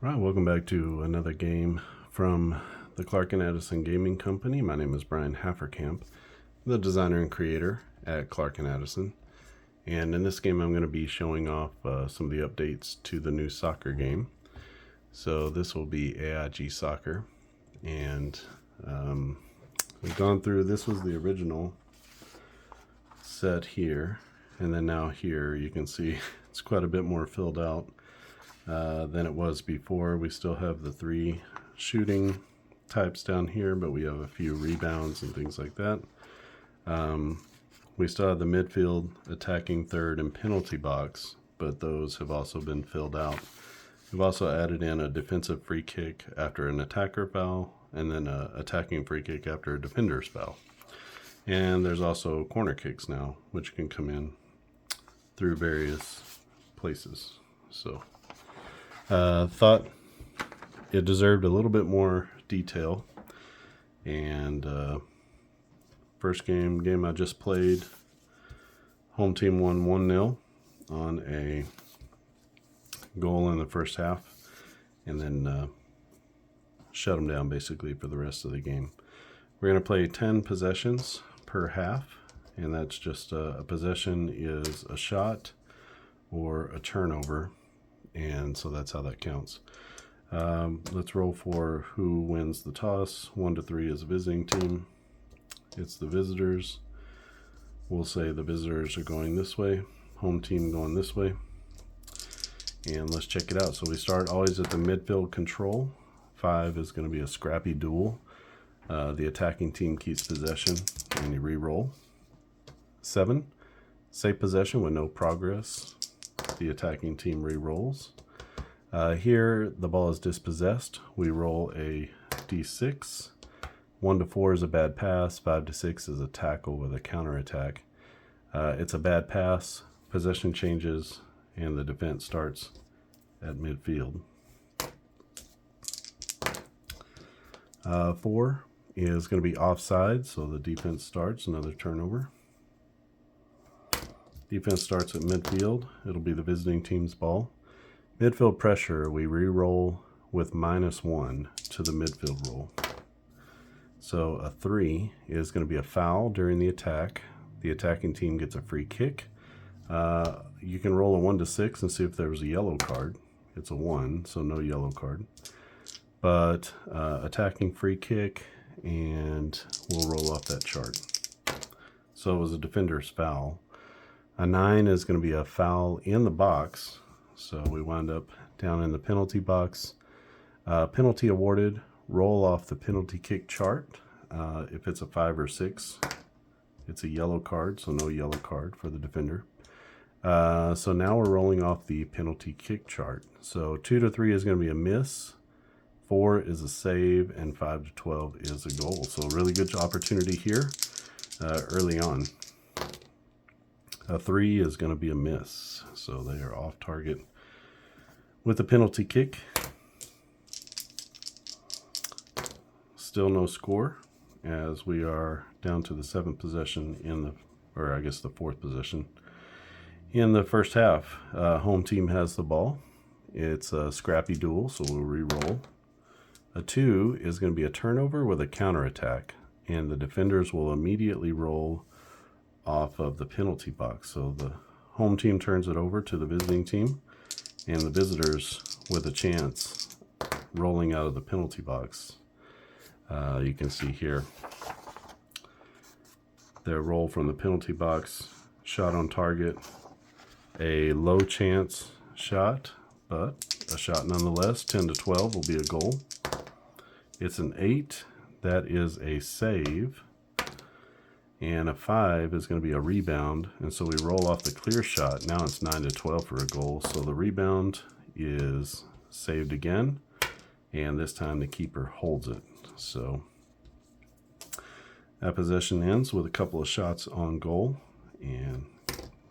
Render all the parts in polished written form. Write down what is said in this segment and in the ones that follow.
Right, welcome back to another game from the Clark and Addison Gaming Company. My name is Brian Hafferkamp, the designer and creator at Clark and Addison. And in this game, I'm going to be showing off some of the updates to the new soccer game. So this will be AIG Soccer. And we've gone through, this was the original set here. And then now here, you can see it's quite a bit more filled out than it was before. We still have the 3 shooting types down here, but we have a few rebounds and things like that. We still have the midfield, attacking third, and penalty box, but those have also been filled out. We've also added in a defensive free kick after an attacker foul, and then an attacking free kick after a defender's foul. And there's also corner kicks now, which can come in through various places. So thought it deserved a little bit more detail. And first game I just played, home team won 1-0 on a goal in the first half, and then shut them down basically for the rest of the game. We're going to play 10 possessions per half, and that's just a possession is a shot or a turnover, and so that's how that counts. Let's roll for who wins the toss. 1 to 3 is a visiting team. It's the visitors. We'll say the visitors are going this way, home team going this way. And let's check it out. So we start always at the midfield control. 5 is going to be a scrappy duel. The attacking team keeps possession and you re-roll. 7, safe possession with no progress. The attacking team re-rolls. Here the ball is dispossessed. We roll a d6. 1 to 4 is a bad pass. 5 to 6 is a tackle with a counterattack. It's a bad pass. Possession changes and the defense starts at midfield. 4 is going to be offside, so the defense starts, another turnover. Defense starts at midfield. It'll be the visiting team's ball. Midfield pressure, we re-roll with -1 to the midfield roll. So a 3 is going to be a foul during the attack. The attacking team gets a free kick. You can roll a 1 to 6 and see if there was a yellow card. It's a 1, so no yellow card. But attacking free kick, and we'll roll off that chart. So it was a defender's foul. A 9 is going to be a foul in the box. So we wind up down in the penalty box. Penalty awarded, roll off the penalty kick chart. If it's a 5 or 6, it's a yellow card, so no yellow card for the defender. So now we're rolling off the penalty kick chart. So 2 to 3 is going to be a miss. 4 is a save, and 5 to 12 is a goal. So really good opportunity here early on. A 3 is going to be a miss. So they are off target with the penalty kick. Still no score, as we are down to the 7th possession or I guess the 4th possession in the first half. Home team has the ball. It's a scrappy duel, so we'll re-roll. A 2 is going to be a turnover with a counterattack, and the defenders will immediately roll off of the penalty box. So the home team turns it over to the visiting team, and the visitors with a chance rolling out of the penalty box. You can see here their roll from the penalty box, shot on target, a low chance shot, but a shot nonetheless. 10 to 12 will be a goal. It's an 8, that is a save, and a 5 is going to be a rebound, and so we roll off the clear shot. Now it's 9 to 12 for a goal, so the rebound is saved again, and this time the keeper holds it. So that possession ends with a couple of shots on goal, and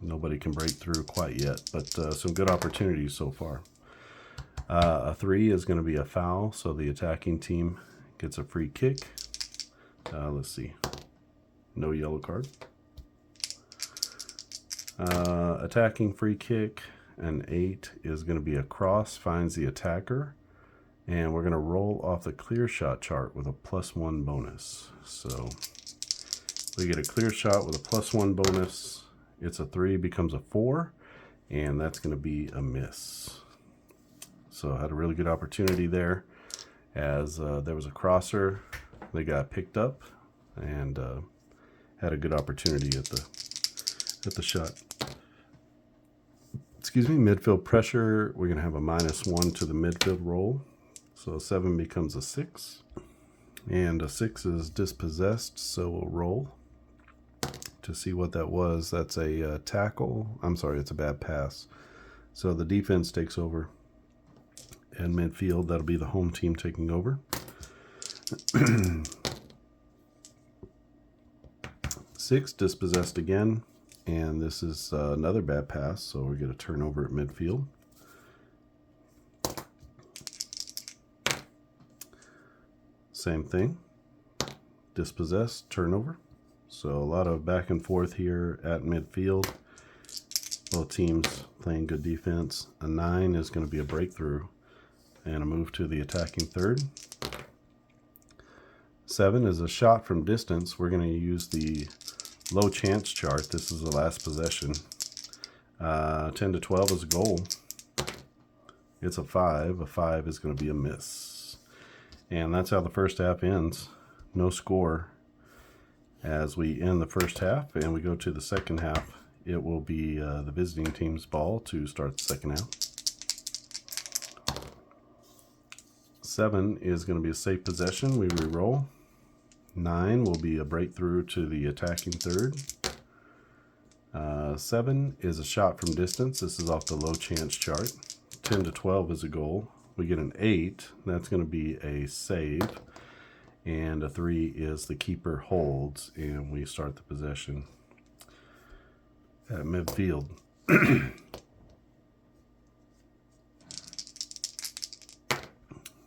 nobody can break through quite yet, but some good opportunities so far. A 3 is going to be a foul, so the attacking team gets a free kick. Let's see. No yellow card. Attacking free kick, an 8 is going to be a cross, finds the attacker And we're going to roll off the clear shot chart with a +1 bonus. So we get a clear shot with a +1 bonus. It's a 3, becomes a 4, and that's going to be a miss. So I had a really good opportunity there, as there was a crosser. They got picked up, and had a good opportunity at the shot. Excuse me, midfield pressure. We're going to have a -1 to the midfield roll. So a 7 becomes a 6. And a 6 is dispossessed, so we'll roll to see what that was. That's a tackle. I'm sorry, it's a bad pass. So the defense takes over. And midfield, that'll be the home team taking over. 6 dispossessed again. And this is another bad pass, so we get a turnover at midfield. Same thing, dispossessed, turnover. So a lot of back and forth here at midfield. Both teams playing good defense. A 9 is going to be a breakthrough and a move to the attacking third. 7 is a shot from distance. We're going to use the low chance chart. This is the last possession. 10 to 12 is a goal. It's a 5. A 5 is going to be a miss. And that's how the first half ends. No score. As we end the first half and we go to the second half, it will be the visiting team's ball to start the second half. 7 is going to be a safe possession. We re-roll. 9 will be a breakthrough to the attacking third. 7 is a shot from distance. This is off the low chance chart. 10 to 12 is a goal. We get an 8. That's going to be a save. And a 3 is the keeper holds. And we start the possession at midfield.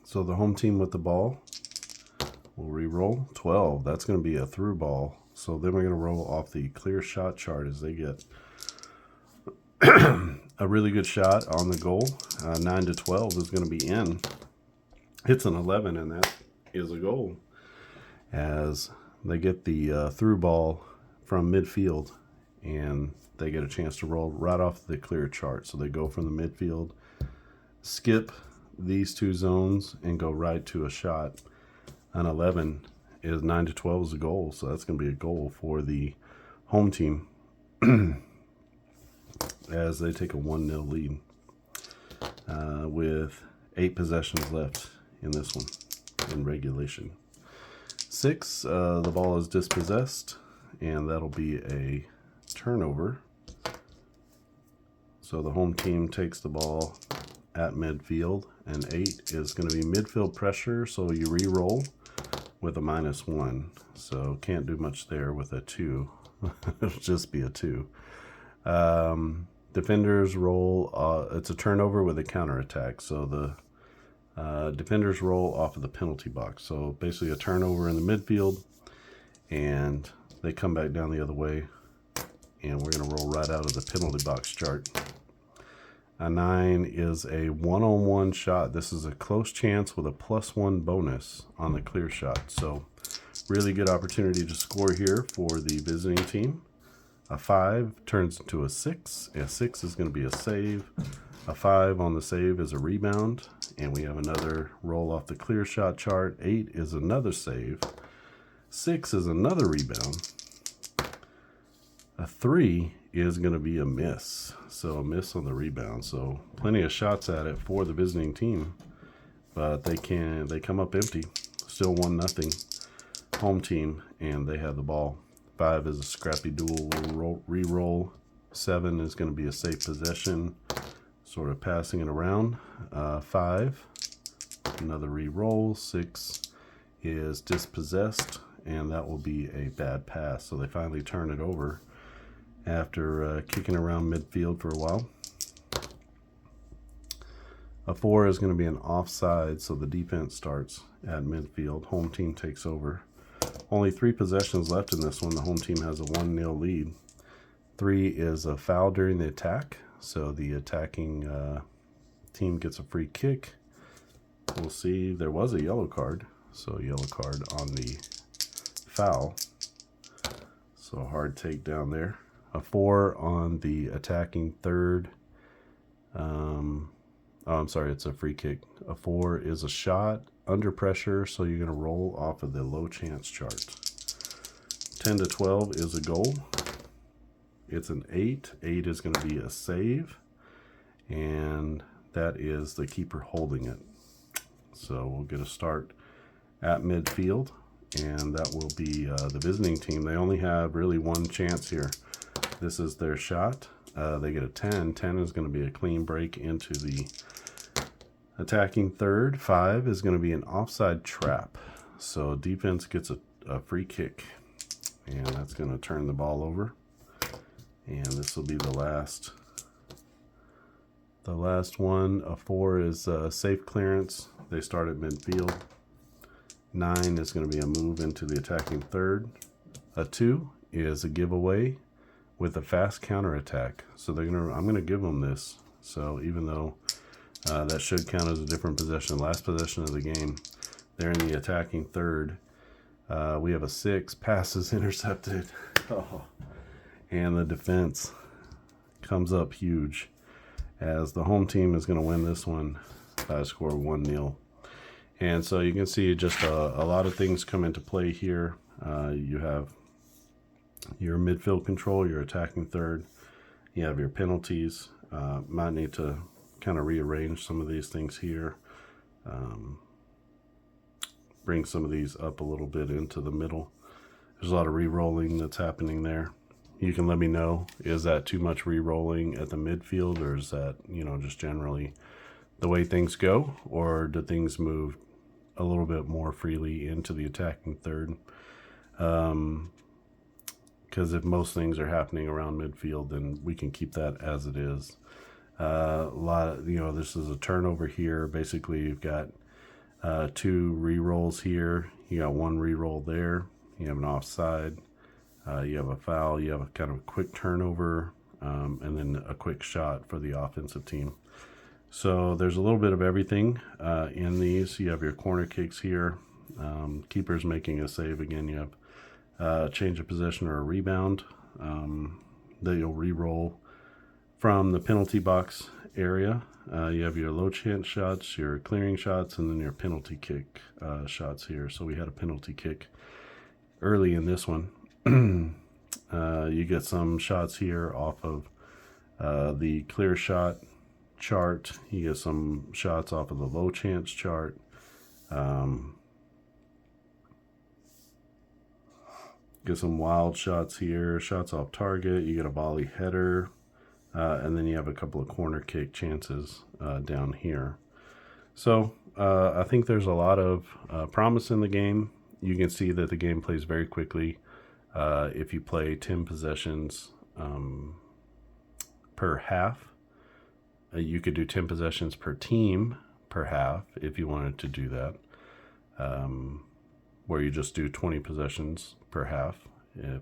So the home team with the ball will re-roll. 12. That's going to be a through ball. So then we're going to roll off the clear shot chart as they get a really good shot on the goal. 9 to 12 is going to be in. Hits an 11, and that is a goal. As they get the through ball from midfield, and they get a chance to roll right off the clear chart. So they go from the midfield, skip these two zones, and go right to a shot. An 11 is 9 to 12 is a goal. So that's going to be a goal for the home team as they take a 1-0 lead with 8 possessions left in this one in regulation. 6, the ball is dispossessed, and that'll be a turnover. So the home team takes the ball at midfield, and 8 is going to be midfield pressure, so you re-roll with a -1. So can't do much there with a 2. It'll just be a 2. Defenders roll, it's a turnover with a counterattack. So the defenders roll off of the penalty box. So basically a turnover in the midfield, and they come back down the other way, and we're going to roll right out of the penalty box chart. A 9 is a one-on-one shot. This is a close chance with a +1 bonus on the clear shot. So really good opportunity to score here for the visiting team. A 5 turns into a 6. A 6 is going to be a save. A 5 on the save is a rebound. And we have another roll off the clear shot chart. 8 is another save. 6 is another rebound. A 3 is going to be a miss. So a miss on the rebound. So plenty of shots at it for the visiting team. But they come up empty. Still 1-0 home team, and they have the ball. 5 is a scrappy duel. We'll re-roll. 7 is going to be a safe possession, sort of passing it around. 5, another re-roll. 6 is dispossessed, and that will be a bad pass. So they finally turn it over after kicking around midfield for a while. A 4 is going to be an offside, so the defense starts at midfield. Home team takes over. Only 3 possessions left in this one. The home team has a 1-0 lead. 3 is a foul during the attack, so the attacking team gets a free kick. we'll see there was a yellow card. So yellow card on the foul. So hard takedown there. A 4 on the attacking third. Oh, I'm sorry, it's a free kick. A 4 is a shot under pressure, so you're going to roll off of the low chance chart. 10 to 12 is a goal. It's an 8. 8 is going to be a save, and that is the keeper holding it. So we'll get a start at midfield, and that will be the visiting team. They only have really one chance here. This is their shot. They get a 10. 10 is going to be a clean break into the attacking third. 5 is going to be an offside trap. So defense gets a free kick, and that's going to turn the ball over. And this will be the last one. A 4 is a safe clearance. They start at midfield. 9 is going to be a move into the attacking third. A 2 is a giveaway with a fast counterattack. So I'm going to give them this. So even though that should count as a different possession, last possession of the game, they're in the attacking third. We have a 6, passes intercepted. Oh. And the defense comes up huge, as the home team is going to win this one by a score of 1-0. And so you can see just a lot of things come into play here. You have your midfield control, your attacking third. You have your penalties. Might need to kind of rearrange some of these things here. Bring some of these up a little bit into the middle. There's a lot of re-rolling that's happening there. You can let me know, is that too much re-rolling at the midfield, or is that, just generally the way things go, or do things move a little bit more freely into the attacking third? Because if most things are happening around midfield, then we can keep that as it is. This is a turnover here. Basically, you've got 2 re-rolls here. You got 1 re-roll there. You have an offside. You have a foul. You have a kind of a quick turnover, and then a quick shot for the offensive team. So there's a little bit of everything in these. You have your corner kicks here. Keeper's making a save again. You have a change of possession or a rebound that you'll re-roll from the penalty box area. You have your low chance shots, your clearing shots, and then your penalty kick shots here. So we had a penalty kick early in this one. You get some shots here off of the clear shot chart. You get some shots off of the low chance chart. Get some wild shots here, shots off target. You get a volley header, and then you have a couple of corner kick chances down here. So I think there's a lot of promise in the game. You can see that the game plays very quickly. If you play 10 possessions per half, you could do 10 possessions per team per half if you wanted to do that, where you just do 20 possessions per half, if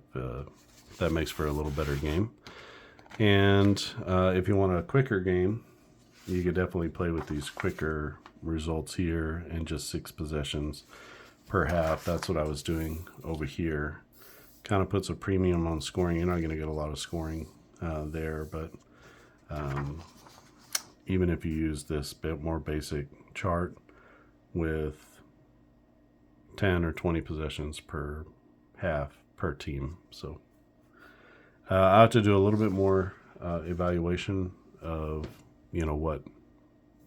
that makes for a little better game. And if you want a quicker game, you could definitely play with these quicker results here and just 6 possessions per half. That's what I was doing over here. Kind of puts a premium on scoring. You're not going to get a lot of scoring there, but even if you use this bit more basic chart with 10 or 20 possessions per half per team. So I have to do a little bit more evaluation of what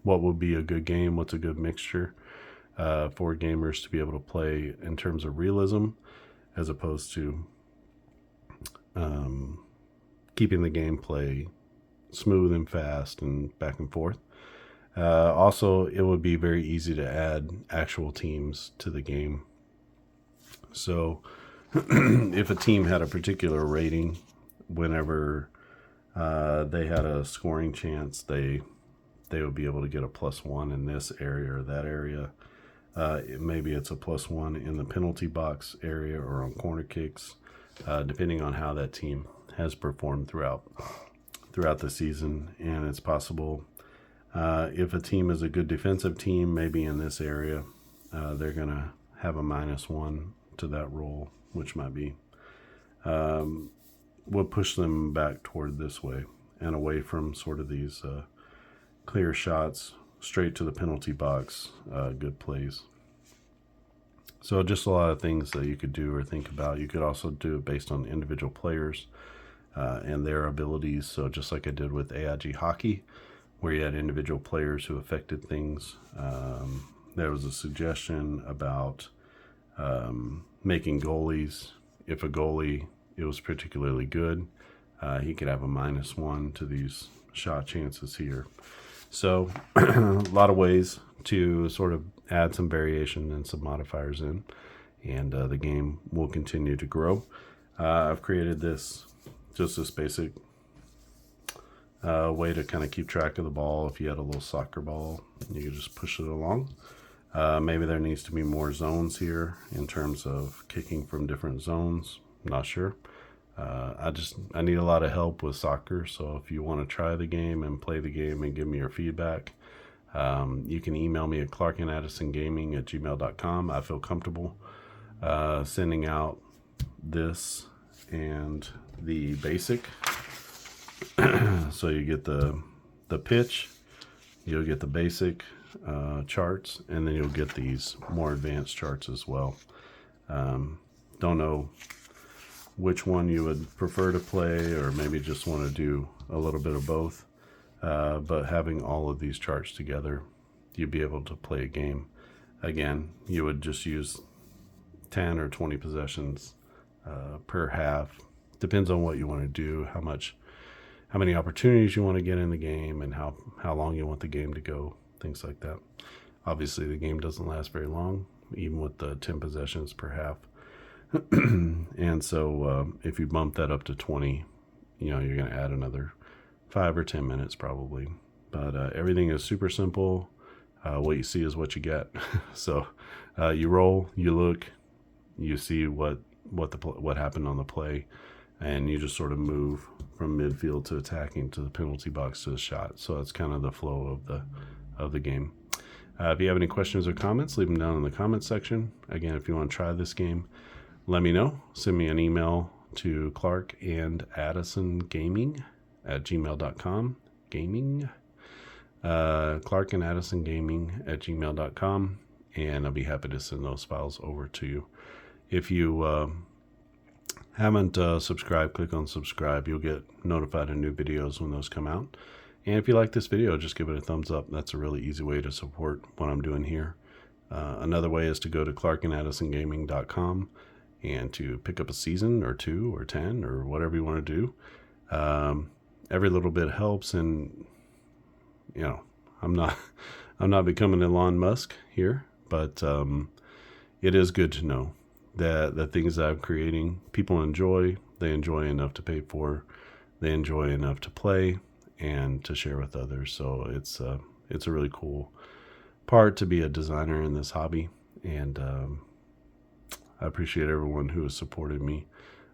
would be a good game, what's a good mixture for gamers to be able to play in terms of realism, as opposed to keeping the gameplay smooth and fast and back and forth. Also, it would be very easy to add actual teams to the game. So if a team had a particular rating, whenever they had a scoring chance, they would be able to get a +1 in this area or that area. Maybe it's a +1 in the penalty box area or on corner kicks, depending on how that team has performed throughout the season. And it's possible If a team is a good defensive team, maybe in this area, they're going to have a -1 to that roll, which might be, will push them back toward this way and away from sort of these clear shots straight to the penalty box, good plays. So just a lot of things that you could do or think about. You could also do it based on individual players and their abilities. So just like I did with AIG Hockey, where you had individual players who affected things. There was a suggestion about making goalies. If a goalie, it was particularly good, he could have a -1 to these shot chances here. So a lot of ways to sort of add some variation and some modifiers in, and the game will continue to grow. I've created this basic way to kind of keep track of the ball. If you had a little soccer ball, you could just push it along. Maybe there needs to be more zones here in terms of kicking from different zones. I'm not sure. I need a lot of help with soccer, so if you want to try the game and play the game and give me your feedback, you can email me at clarkandaddisongaming@gmail.com. I feel comfortable sending out this and the basic. So you get the pitch, you'll get the basic charts, and then you'll get these more advanced charts as well. Don't know which one you would prefer to play, or maybe just want to do a little bit of both. But having all of these charts together, you'd be able to play a game. Again, you would just use 10 or 20 possessions per half. Depends on what you want to do, how many opportunities you want to get in the game, and how long you want the game to go, things like that. Obviously, the game doesn't last very long, even with the 10 possessions per half. And so if you bump that up to 20, you're going to add another 5 or 10 minutes probably. But everything is super simple. What you see is what you get. So you roll, you look, you see what happened on the play, and you just sort of move from midfield to attacking to the penalty box to the shot. So that's kind of the flow of the game. If you have any questions or comments, leave them down in the comments section. Again, if you want to try this game, let me know. Send me an email to clarkandaddisongaming@gmail.com. Gaming. clarkandaddisongaming@gmail.com, and I'll be happy to send those files over to you. If you haven't subscribed, click on subscribe. You'll get notified of new videos when those come out. And if you like this video, just give it a thumbs up. That's a really easy way to support what I'm doing here. Another way is to go to clarkandaddisongaming.com and to pick up a season or 2 or 10 or whatever you want to do. Every little bit helps, and I'm not becoming Elon Musk here, but it is good to know that the things that I'm creating, people enjoy. They enjoy enough to pay for. They enjoy enough to play and to share with others. So it's a really cool part to be a designer in this hobby, and I appreciate everyone who has supported me.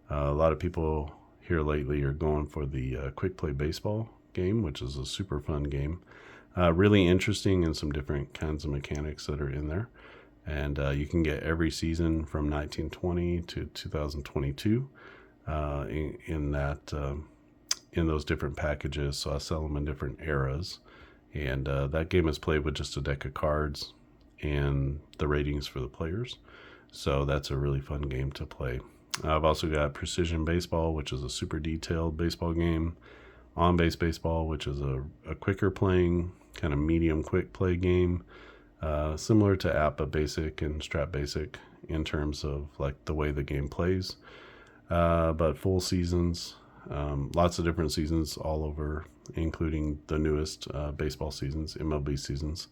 A lot of people here lately are going for the quick play baseball game, which is a super fun game. Really interesting, and some different kinds of mechanics that are in there. And you can get every season from 1920 to 2022 in those different packages. So I sell them in different eras. And that game is played with just a deck of cards and the ratings for the players. So that's a really fun game to play. I've also got Precision Baseball, which is a super detailed baseball game. On-Base Baseball, which is a quicker playing, kind of medium quick play game. Similar to APA Basic and Strat Basic in terms of like the way the game plays. But full seasons, lots of different seasons all over, including the newest baseball seasons, MLB seasons.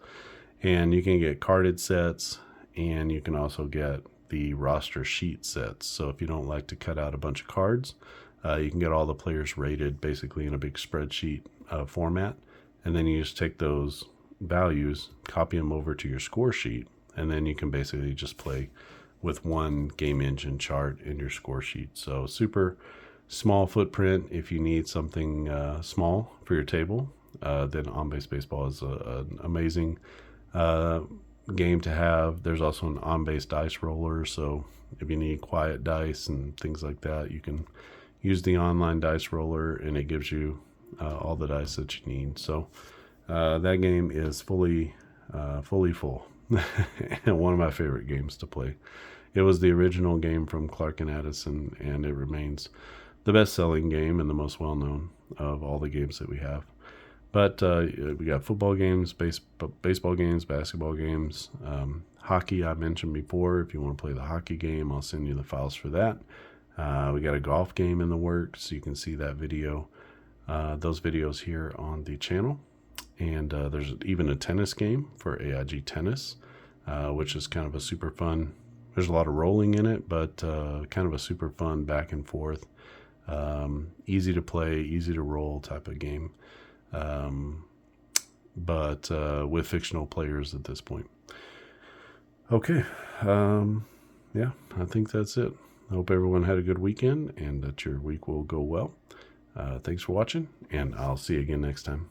And you can get carded sets, and you can also get the roster sheet sets. So if you don't like to cut out a bunch of cards, you can get all the players rated basically in a big spreadsheet format. And then you just take those values, copy them over to your score sheet, and then you can basically just play with one game engine chart in your score sheet. So super small footprint if you need something small for your table. then on-base baseball is an amazing game to have. There's also an on-base dice roller, so if you need quiet dice and things like that, you can use the online dice roller, and it gives you all the dice that you need. So that game is fully full. And one of my favorite games to play. It was the original game from Clark and Addison, and it remains the best-selling game and the most well-known of all the games that we have. But we got football games, baseball games, basketball games, hockey I mentioned before. If you want to play the hockey game, I'll send you the files for that. We got a golf game in the works, so you can see that video, those videos here on the channel. And there's even a tennis game for AIG Tennis, which is kind of a super fun. There's a lot of rolling in it, but kind of a super fun back and forth, easy to play, easy to roll type of game, but with fictional players at this point. Okay, yeah, I think that's it. I hope everyone had a good weekend and that your week will go well. Thanks for watching, and I'll see you again next time.